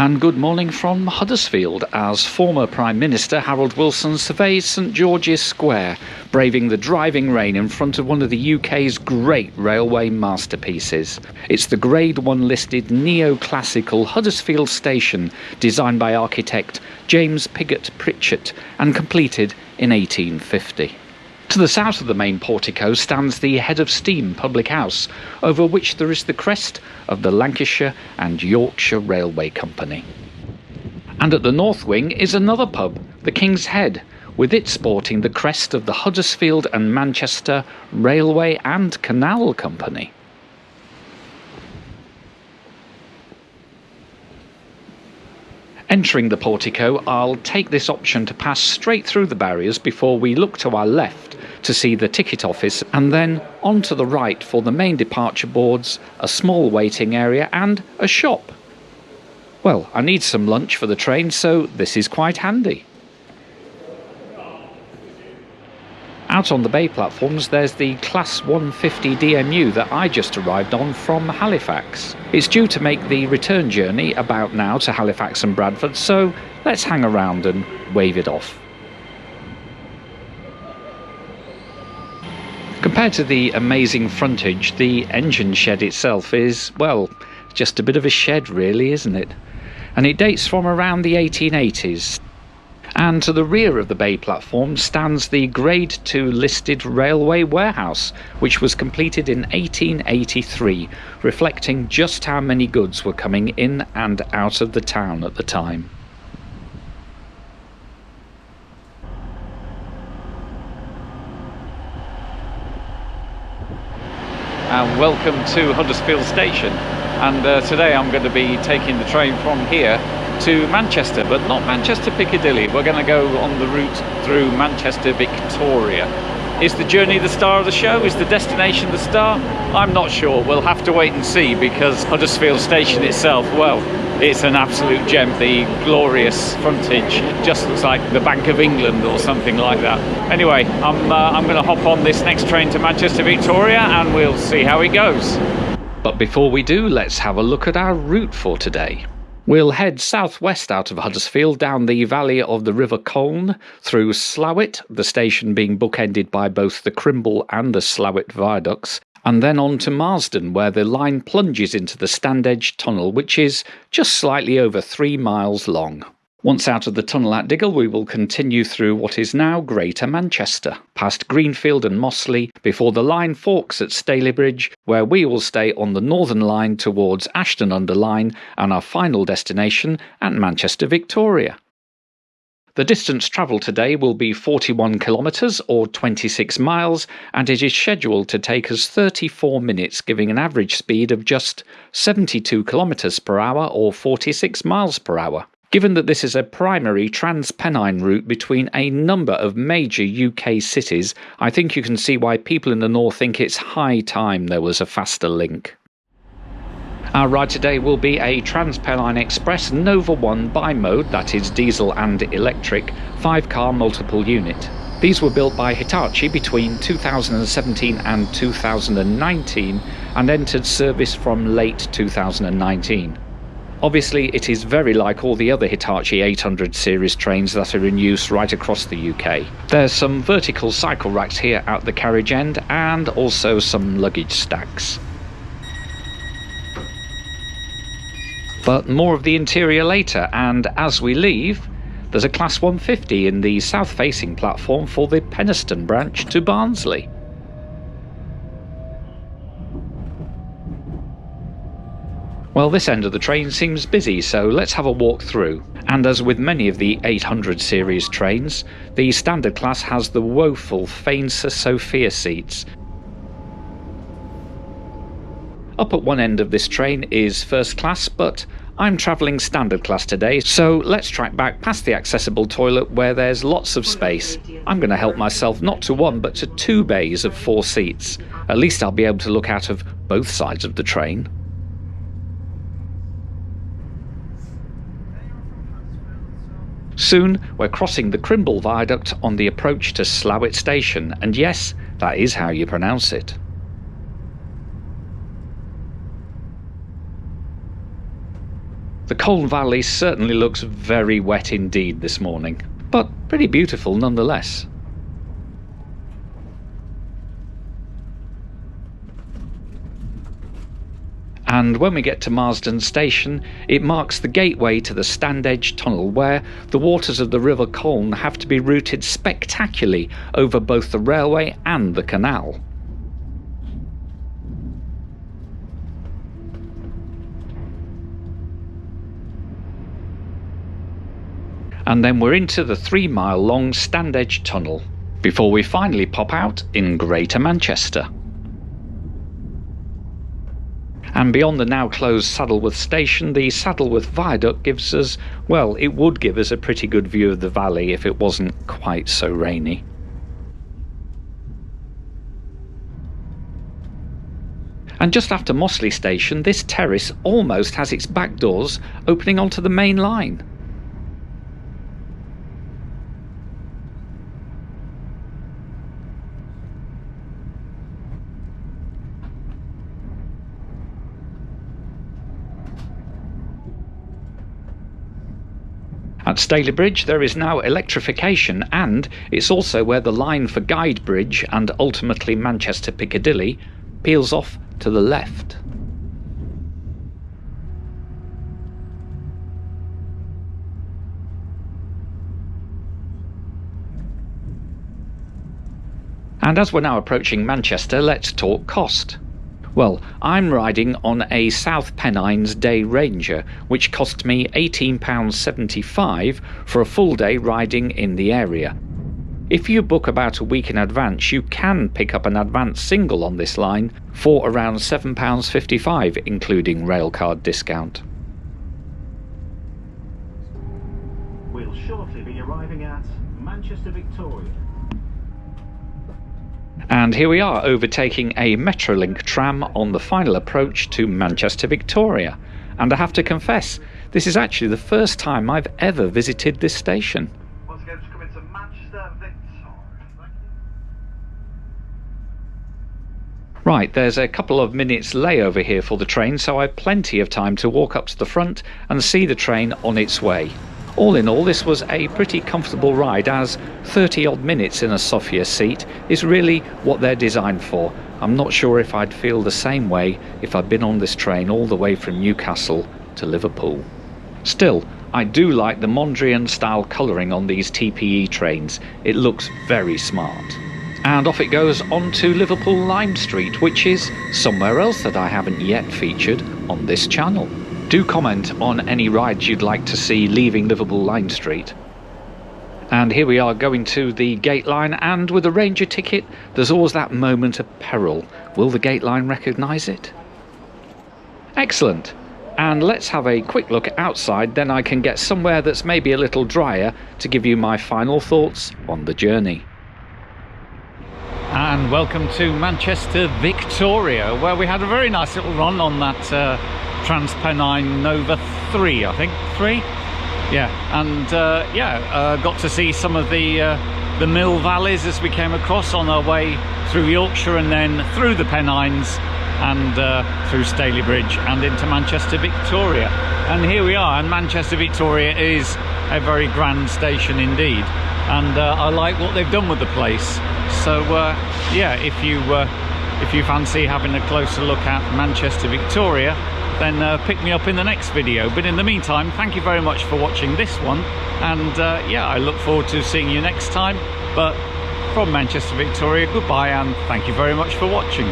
And good morning from Huddersfield, as former Prime Minister Harold Wilson surveys St George's Square, braving the driving rain in front of one of the UK's great railway masterpieces. It's the Grade 1 listed neoclassical Huddersfield station, designed by architect James Pigott Pritchett and completed in 1850. To the south of the main portico stands the Head of Steam public house, over which there is the crest of the Lancashire and Yorkshire Railway Company. And at the north wing is another pub, the King's Head, with it sporting the crest of the Huddersfield and Manchester Railway and Canal Company. Entering the portico, I'll take this option to pass straight through the barriers before we look to our left to see the ticket office, and then on to the right for the main departure boards, a small waiting area and a shop. Well, I need some lunch for the train, so this is quite handy. Out on the bay platforms there's the Class 150 DMU that I just arrived on from Halifax. It's due to make the return journey about now to Halifax and Bradford, so let's hang around and wave it off. Compared to the amazing frontage, the engine shed itself is, well, just a bit of a shed really, isn't it? And it dates from around the 1880s. And to the rear of the bay platform stands the Grade 2 listed railway warehouse, which was completed in 1883, reflecting just how many goods were coming in and out of the town at the time. And welcome to Huddersfield Station, and today I'm going to be taking the train from here to Manchester, but not Manchester Piccadilly. We're going to go on the route through Manchester Victoria. Is the journey the star of the show? Is the destination the star? I'm not sure. We'll have to wait and see, because Huddersfield Station itself, well, it's an absolute gem. The glorious frontage just looks like the Bank of England or something like that. Anyway, I'm going to hop on this next train to Manchester Victoria and we'll see how it goes. But before we do, let's have a look at our route for today. We'll head southwest out of Huddersfield down the valley of the River Colne, through Slowett, the station being bookended by both the Crimble and the Slowett viaducts, and then on to Marsden, where the line plunges into the Standedge tunnel, which is just slightly over 3 miles long. Once out of the tunnel at Diggle, we will continue through what is now Greater Manchester, past Greenfield and Mossley, before the line forks at Stalybridge, where we will stay on the northern line towards Ashton-under-Lyne, and our final destination at Manchester Victoria. The distance travelled today will be 41 kilometres or 26 miles, and it is scheduled to take us 34 minutes, giving an average speed of just 72 kilometres per hour or 46 miles per hour. Given that this is a primary TransPennine route between a number of major UK cities, I think you can see why people in the north think it's high time there was a faster link. Our ride today will be a TransPennine Express Nova 1 bi-mode, that is diesel and electric, 5-car multiple unit. These were built by Hitachi between 2017 and 2019 and entered service from late 2019. Obviously, it is very like all the other Hitachi 800 series trains that are in use right across the UK. There's some vertical cycle racks here at the carriage end and also some luggage stacks. But more of the interior later, and as we leave, there's a Class 150 in the south-facing platform for the Penistone branch to Barnsley. Well, this end of the train seems busy, so let's have a walk through. And as with many of the 800 series trains, the standard class has the woeful Fainsa Sophia seats. Up at one end of this train is first class, but I'm travelling standard class today, so let's track back past the accessible toilet where there's lots of space. I'm going to help myself not to one but to 2 bays of 4 seats. At least I'll be able to look out of both sides of the train. Soon we're crossing the Crimble Viaduct on the approach to Slowett Station, and yes, that is how you pronounce it. The Colne Valley certainly looks very wet indeed this morning, but pretty beautiful nonetheless. And when we get to Marsden Station, it marks the gateway to the Standedge tunnel, where the waters of the River Colne have to be routed spectacularly over both the railway and the canal. And then we're into the 3-mile long Standedge tunnel, before we finally pop out in Greater Manchester. And beyond the now closed Saddleworth station, the Saddleworth viaduct gives us, well, it would give us a pretty good view of the valley if it wasn't quite so rainy. And just after Mossley station, this terrace almost has its back doors opening onto the main line. At Standedge there is now electrification, and it's also where the line for Guidebridge and ultimately Manchester Piccadilly peels off to the left. And as we're now approaching Manchester, let's talk cost. Well, I'm riding on a South Pennines Day Ranger, which cost me £18.75 for a full day riding in the area. If you book about a week in advance, you can pick up an advance single on this line for around £7.55, including railcard discount. We'll shortly be arriving at Manchester Victoria. And here we are, overtaking a Metrolink tram on the final approach to Manchester Victoria. And I have to confess, this is actually the first time I've ever visited this station. Once again, just come into Manchester Victoria. Thank you. Right, there's a couple of minutes layover here for the train, so I've plenty of time to walk up to the front and see the train on its way. All in all, this was a pretty comfortable ride, as 30 odd minutes in a Sophia seat is really what they're designed for. I'm not sure if I'd feel the same way if I'd been on this train all the way from Newcastle to Liverpool. Still, I do like the Mondrian style colouring on these TPE trains. It looks very smart. And off it goes on to Liverpool Lime Street, which is somewhere else that I haven't yet featured on this channel. Do comment on any rides you'd like to see leaving Liverpool Lime Street. And here we are going to the gate line, and with a Ranger ticket there's always that moment of peril. Will the gate line recognise it? Excellent. And let's have a quick look outside, then I can get somewhere that's maybe a little drier to give you my final thoughts on the journey. And welcome to Manchester Victoria, where we had a very nice little run on that TransPennine Nova 3, I think. 3? Yeah, and got to see some of the mill valleys as we came across on our way through Yorkshire, and then through the Pennines and through Standedge and into Manchester Victoria. And here we are, and Manchester Victoria is a very grand station indeed, and I like what they've done with the place. So if you fancy having a closer look at Manchester Victoria, then pick me up in the next video. But in the meantime, thank you very much for watching this one, and I look forward to seeing you next time. But from Manchester Victoria, goodbye, and thank you very much for watching.